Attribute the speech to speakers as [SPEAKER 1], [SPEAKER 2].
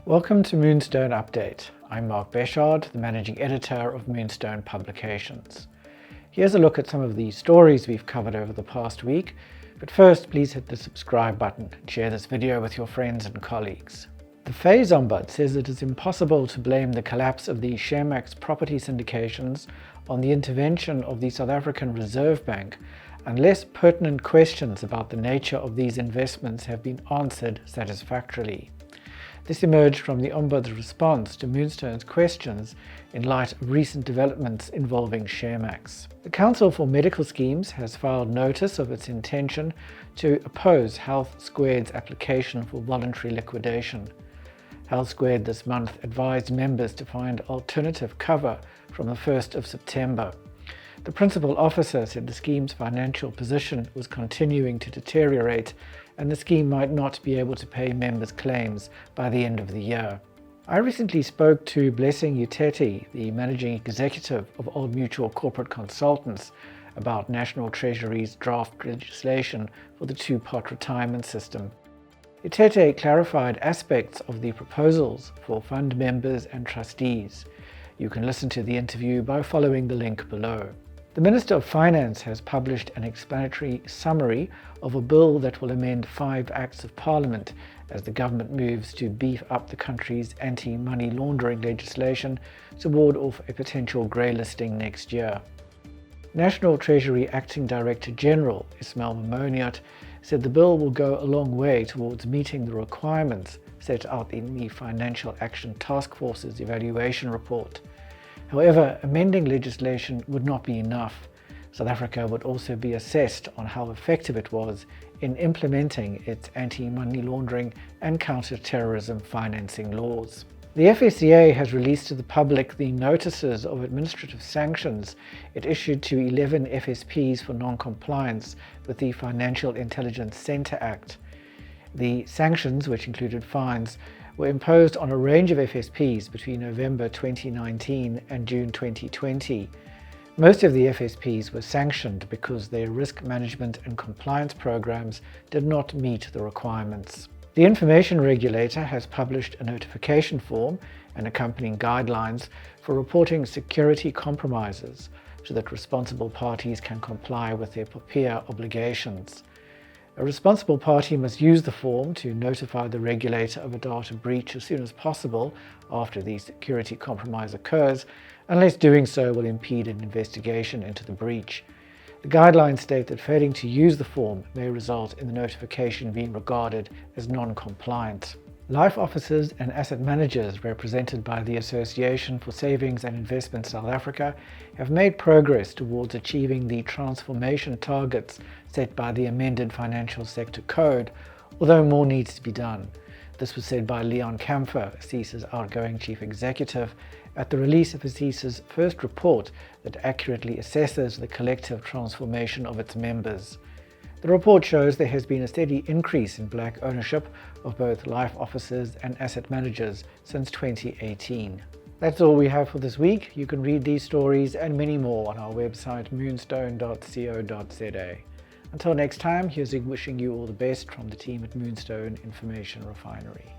[SPEAKER 1] Welcome to Moonstone Update. I'm Mark Beshard, the Managing Editor of Moonstone Publications. Here's a look at some of the stories we've covered over the past week, but first please hit the subscribe button and share this video with your friends and colleagues. The FAIS Ombud says it is impossible to blame the collapse of the Sharemax property syndications on the intervention of the South African Reserve Bank unless pertinent questions about the nature of these investments have been answered satisfactorily. This emerged from the Ombud's response to Moonstone's questions in light of recent developments involving Sharemax. The Council for Medical Schemes has filed notice of its intention to oppose Health Squared's application for voluntary liquidation. Health Squared this month advised members to find alternative cover from the 1st of September. The principal officer said the scheme's financial position was continuing to deteriorate and the scheme might not be able to pay members' claims by the end of the year. I recently spoke to Blessing Uteti, the managing executive of Old Mutual Corporate Consultants, about National Treasury's draft legislation for the two-part retirement system. Utete clarified aspects of the proposals for fund members and trustees. You can listen to the interview by following the link below. The Minister of Finance has published an explanatory summary of a bill that will amend 5 Acts of Parliament as the government moves to beef up the country's anti-money laundering legislation to ward off a potential grey listing next year. National Treasury Acting Director General Ismail Mamoniat said the bill will go a long way towards meeting the requirements set out in the Financial Action Task Force's evaluation report. However, amending legislation would not be enough. South Africa would also be assessed on how effective it was in implementing its anti-money laundering and counter-terrorism financing laws. The FSCA has released to the public the notices of administrative sanctions it issued to 11 FSPs for non-compliance with the Financial Intelligence Centre Act. The sanctions, which included fines, were imposed on a range of FSPs between November 2019 and June 2020. Most of the FSPs were sanctioned because their risk management and compliance programs did not meet the requirements. The Information Regulator has published a notification form and accompanying guidelines for reporting security compromises so that responsible parties can comply with their POPIA obligations. A responsible party must use the form to notify the regulator of a data breach as soon as possible after the security compromise occurs, unless doing so will impede an investigation into the breach. The guidelines state that failing to use the form may result in the notification being regarded as non-compliant. Life officers and asset managers represented by the Association for Savings and Investment South Africa have made progress towards achieving the transformation targets set by the amended Financial Sector Code, although more needs to be done. This was said by Leon Camphor, Asisa's outgoing chief executive, at the release of Asisa's first report that accurately assesses the collective transformation of its members. The report shows there has been a steady increase in black ownership of both life officers and asset managers since 2018. That's all we have for this week. You can read these stories and many more on our website moonstone.co.za. Until next time, here's wishing you all the best from the team at Moonstone Information Refinery.